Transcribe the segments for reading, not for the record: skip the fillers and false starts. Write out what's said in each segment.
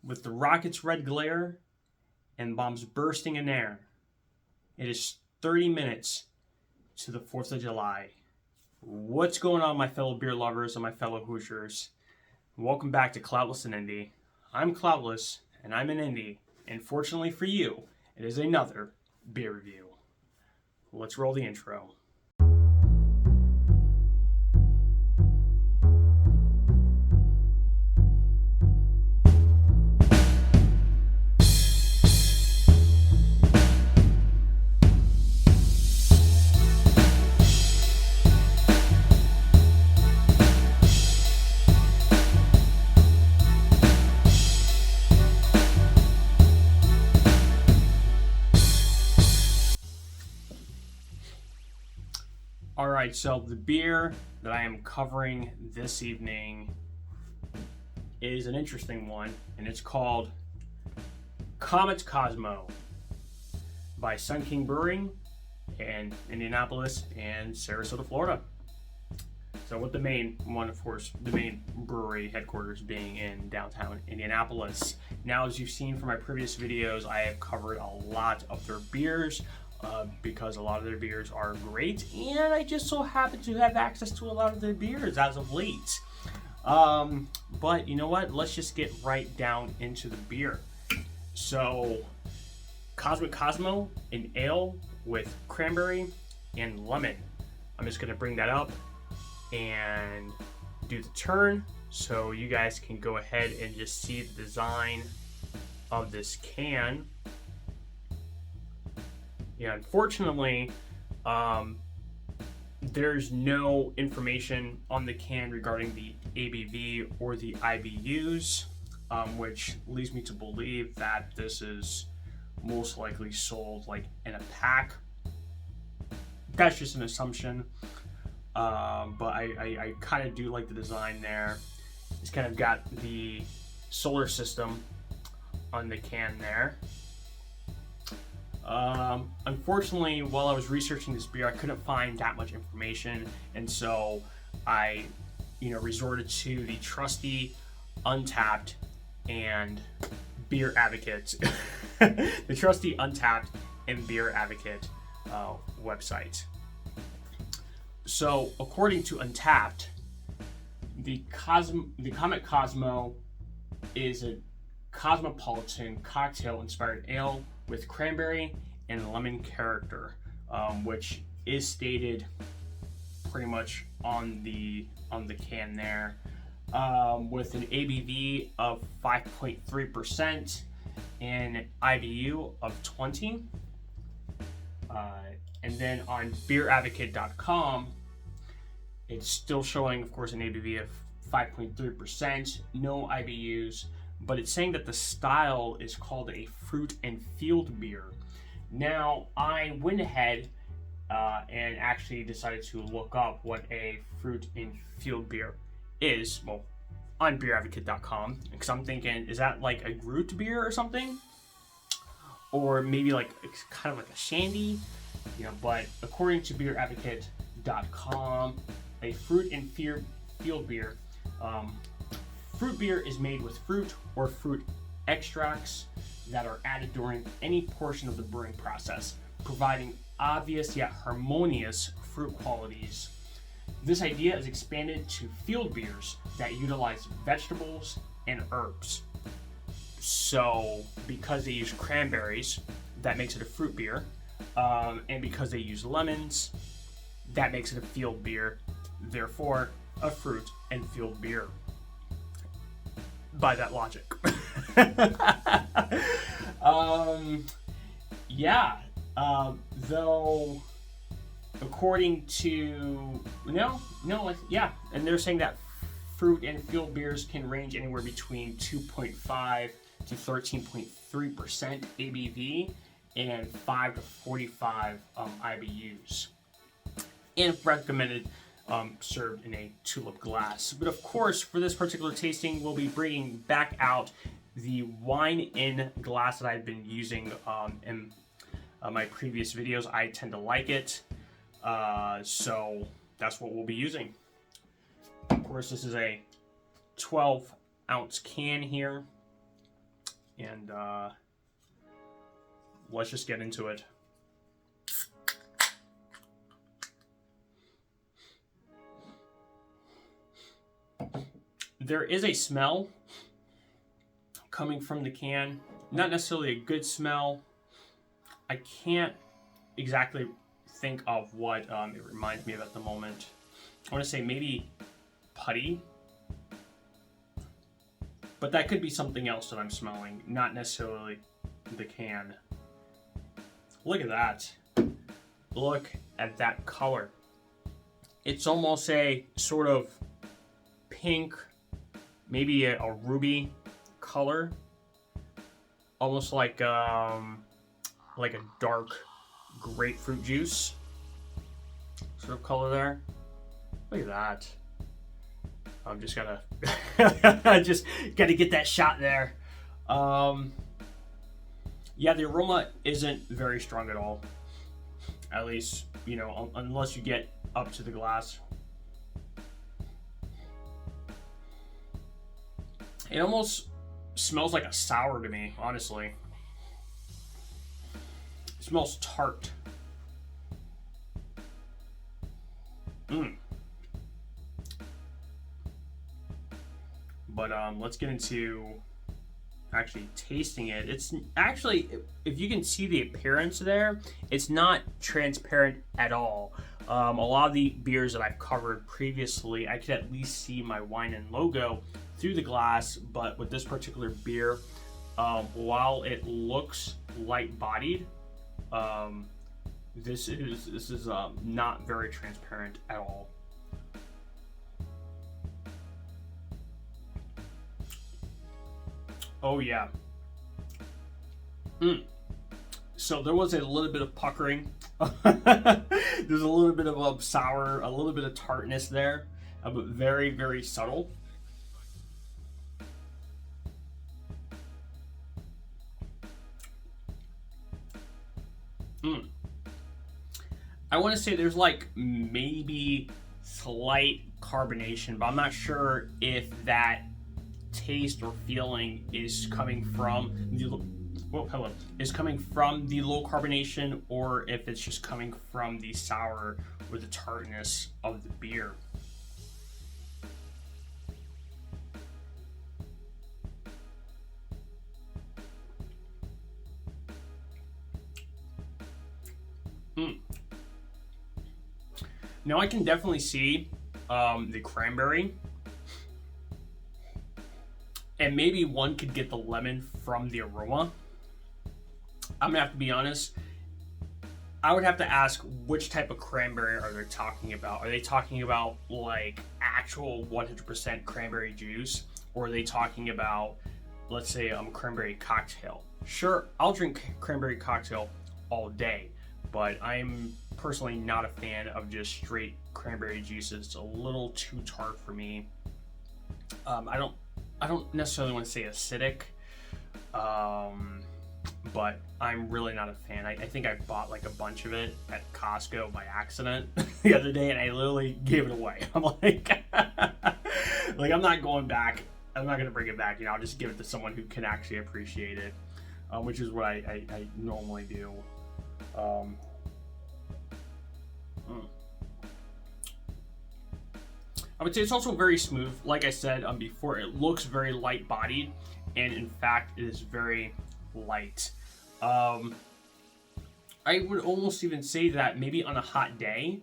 With the rocket's red glare and bombs bursting in air, it is 30 minutes to the 4th of July. What's going on, my fellow beer lovers and my fellow Hoosiers? Welcome back to Klaudless in Indy. I'm Klaudless, and I'm in Indy, and fortunately for you, it is another beer review. Let's roll the intro. Alright, so the beer that I am covering this evening is an interesting one, and it's called Comet Cosmo by Sun King Brewery in Indianapolis and Sarasota, Florida. So with the main one, of course, the main brewery headquarters being in downtown Indianapolis. Now, as you've seen from my previous videos, I have covered a lot of their beers, because a lot of their beers are great, and I just so happen to have access to a lot of their beers as of late. But you know what? Let's just get right down into the beer. So, Comet Cosmo, an ale with cranberry and lemon. I'm just gonna bring that up and do the turn so you guys can go ahead and just see the design of this can. Yeah, unfortunately, there's no information on the can regarding the ABV or the IBUs, which leads me to believe that this is most likely sold like in a pack. That's just an assumption, but I kind of do like the design there. It's kind of got the solar system on the can there. Unfortunately, while I was researching this beer, I couldn't find that much information, and so I, resorted to the trusty Untapped and Beer Advocate, the trusty Untapped and Beer Advocate website. So, according to Untapped, the Comet Cosmo is a cosmopolitan cocktail-inspired ale with cranberry and lemon character, which is stated pretty much on the can there, with an ABV of 5.3% and IBU of 20. And then on beeradvocate.com, it's still showing, of course, an ABV of 5.3%, no IBUs, but it's saying that the style is called a fruit and field beer. Now, I went ahead and actually decided to look up what a fruit and field beer is, well, on beeradvocate.com, because I'm thinking, is that like a Groot beer or something? Or maybe like kind of like a shandy? But according to beeradvocate.com, a fruit and field beer, fruit beer is made with fruit or fruit extracts that are added during any portion of the brewing process, providing obvious yet harmonious fruit qualities. This idea is expanded to field beers that utilize vegetables and herbs. So, because they use cranberries, that makes it a fruit beer, and because they use lemons, that makes it a field beer, therefore a fruit and field beer. By that logic. Though according to and they're saying that fruit and field beers can range anywhere between 2.5 to 13.3% ABV and 5 to 45 IBUs, and recommended served in a tulip glass. But of course, for this particular tasting, we'll be bringing back out the wine in glass that I've been using in my previous videos. I tend to like it, so that's what we'll be using. Of course, this is a 12-ounce can here. and let's just get into it. There is a smell coming from the can. Not necessarily a good smell. I can't exactly think of what it reminds me of at the moment. I want to say maybe putty. But that could be something else that I'm smelling, not necessarily the can. Look at that. Look at that color. It's almost a sort of pink, maybe a ruby color. Almost like a dark grapefruit juice sort of color there. Look at that. I'm just gotta get that shot there. Yeah, the aroma isn't very strong at all. At least, you know, unless you get up to the glass. It almost smells like a sour to me, honestly. It smells tart. But let's get into actually tasting it. It's actually, if you can see the appearance there, it's not transparent at all. A lot of the beers that I've covered previously, I could at least see my wine and logo through the glass, but with this particular beer, while it looks light-bodied, this is not very transparent at all. Oh yeah. So there was a little bit of puckering. There's a little bit of sour, a little bit of tartness there, but very, very subtle. I want to say there's like maybe slight carbonation, but I'm not sure if that taste or feeling is coming from the low carbonation, or if it's just coming from the sour or the tartness of the beer. Now I can definitely see the cranberry, and maybe one could get the lemon from the aroma. I'm gonna have to be honest. I would have to ask which type of cranberry are they talking about. Are they talking about like actual 100% cranberry juice, or are they talking about, let's say, cranberry cocktail? Sure, I'll drink cranberry cocktail all day, but I'm personally not a fan of just straight cranberry juices. It's a little too tart for me. I don't necessarily want to say acidic, but I'm really not a fan. I think I bought like a bunch of it at Costco by accident the other day, and I literally gave it away. I'm like, I'm not going back. I'm not gonna bring it back. You know, I'll just give it to someone who can actually appreciate it, which is what I normally do. I would say it's also very smooth. Like I said before, it looks very light-bodied, and in fact, it is very light. I would almost even say that maybe on a hot day,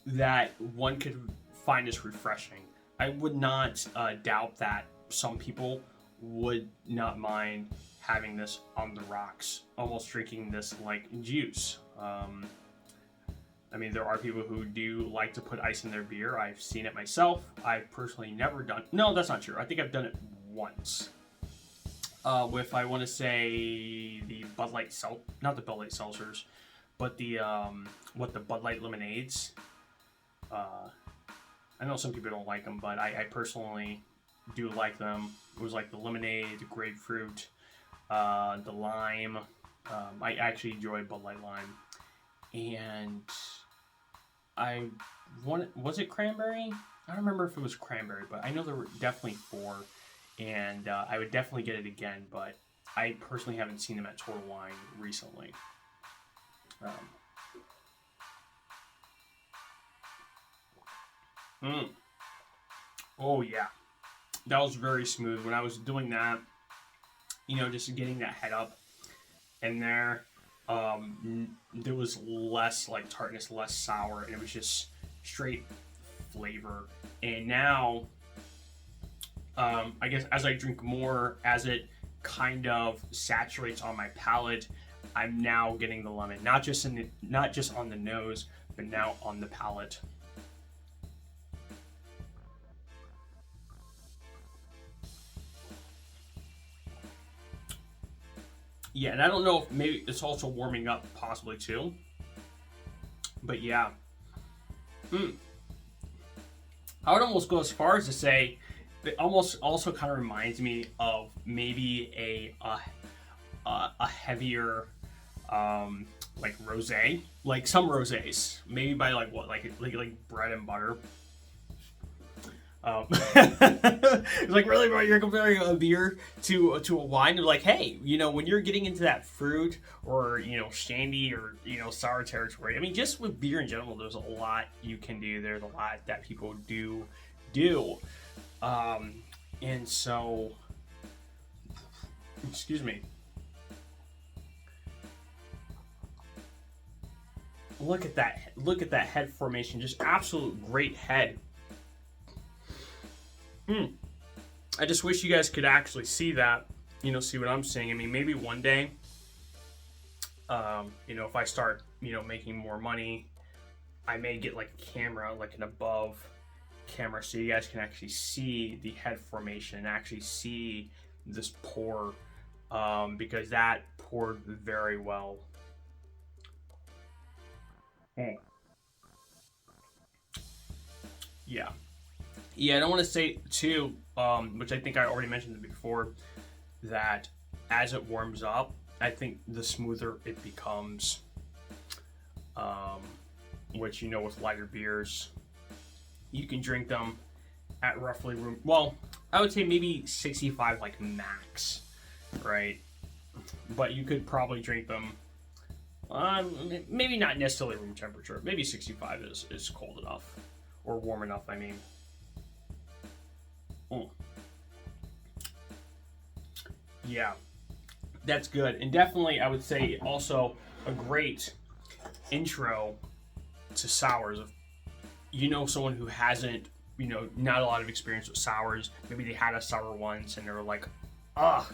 that one could find this refreshing. I would not doubt that some people would not mind having this on the rocks, almost drinking this like juice. I mean, there are people who do like to put ice in their beer. I've seen it myself. I've personally never done. No, that's not true. I think I've done it once. With, I want to say, the Bud Light not the Bud Light seltzers, but the Bud Light lemonades. I know some people don't like them, but I personally do like them. It was like the lemonade, the grapefruit, the lime. I actually enjoy Bud Light Lime. And was it cranberry? I don't remember if it was cranberry, but I know there were definitely 4, and I would definitely get it again. But I personally haven't seen them at Total Wine recently. Oh yeah, that was very smooth. When I was doing that, just getting that head up in there, there was less like tartness, less sour, and it was just straight flavor. And now, I guess as I drink more, as it kind of saturates on my palate, I'm now getting the lemon, not just on the nose, but now on the palate. Yeah, and I don't know if maybe it's also warming up possibly too. But yeah. I would almost go as far as to say it almost also kind of reminds me of maybe a heavier like rosé, like some rosés, maybe by like what, like bread and butter. It's like, really, bro, you're comparing a beer to a wine. They're like, hey, when you're getting into that fruit or shandy or sour territory. I mean, just with beer in general, there's a lot you can do. There's a lot that people do, and so, excuse me. Look at that! Look at that head formation. Just absolute great head. I just wish you guys could actually see that, see what I'm seeing. I mean, maybe one day, if I start, making more money, I may get like a camera, like an above camera, so you guys can actually see the head formation and actually see this pour, because that poured very well. Yeah. Yeah, I don't want to say too, which I think I already mentioned before, that as it warms up, I think the smoother it becomes. Which with lighter beers, you can drink them at roughly room. Well, I would say maybe 65, like max, right? But you could probably drink them. Maybe not necessarily room temperature. Maybe 65 is cold enough or warm enough. I mean. Yeah, that's good. And definitely, I would say also a great intro to sours. If someone who hasn't, not a lot of experience with sours, maybe they had a sour once and they were like, but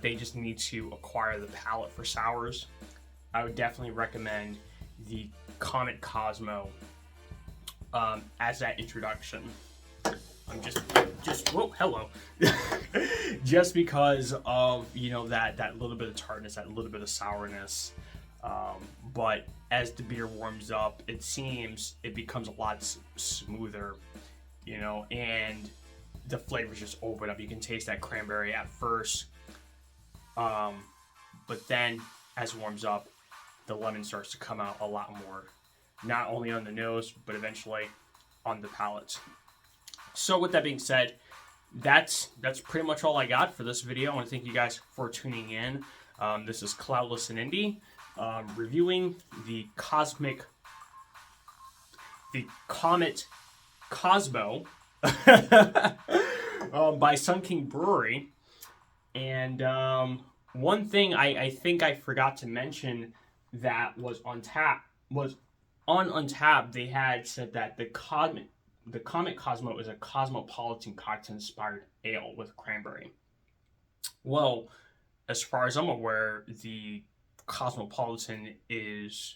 they just need to acquire the palate for sours, I would definitely recommend the Comet Cosmo as that introduction. I'm just whoa, hello. Just because of that little bit of tartness, that little bit of sourness, but as the beer warms up, it seems it becomes a lot smoother, and the flavors just open up. You can taste that cranberry at first, but then as it warms up, the lemon starts to come out a lot more, not only on the nose, but eventually on the palate. So with that being said, that's pretty much all I got for this video. I want to thank you guys for tuning in. This is Klaudless and Indy, reviewing the Comet Cosmo by Sun King Brewery. And one thing I think I forgot to mention that was on Untappd, they had said that the Comet Cosmo is a cosmopolitan cocktail-inspired ale with cranberry. Well, as far as I'm aware, the cosmopolitan is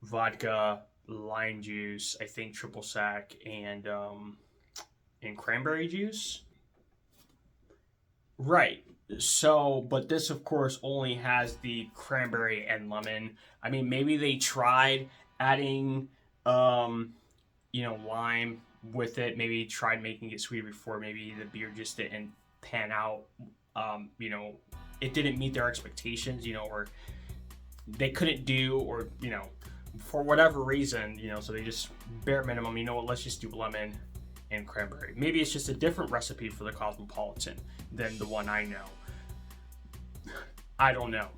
vodka, lime juice, I think triple sec, and cranberry juice. Right. So, but this, of course, only has the cranberry and lemon. I mean, maybe they tried adding lime with it. Maybe tried making it sweeter before. Maybe the beer just didn't pan out. It didn't meet their expectations, or they couldn't do, or, for whatever reason, so they just bare minimum, let's just do lemon and cranberry. Maybe it's just a different recipe for the Cosmopolitan than the one I know. I don't know.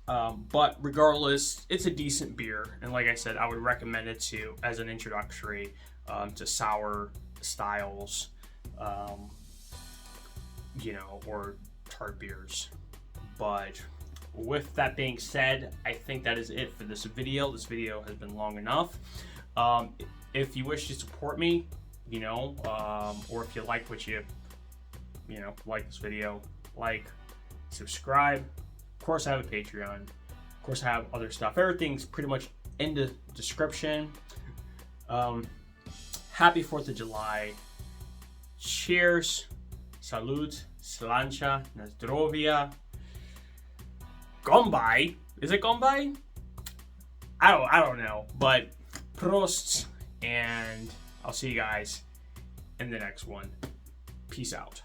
But regardless, it's a decent beer, and like I said, I would recommend it to as an introductory to sour styles, or tart beers. But with that being said, I think that is it for this video. This video has been long enough. If you wish to support me, or if you like what you like this video, subscribe. Of course, I have a Patreon. Of course, I have other stuff. Everything's pretty much in the description. Happy 4th of July. Cheers. Salud. Slancha. Na zdrowia. Gombay. Is it Gombay? I don't know. But prost. And I'll see you guys in the next one. Peace out.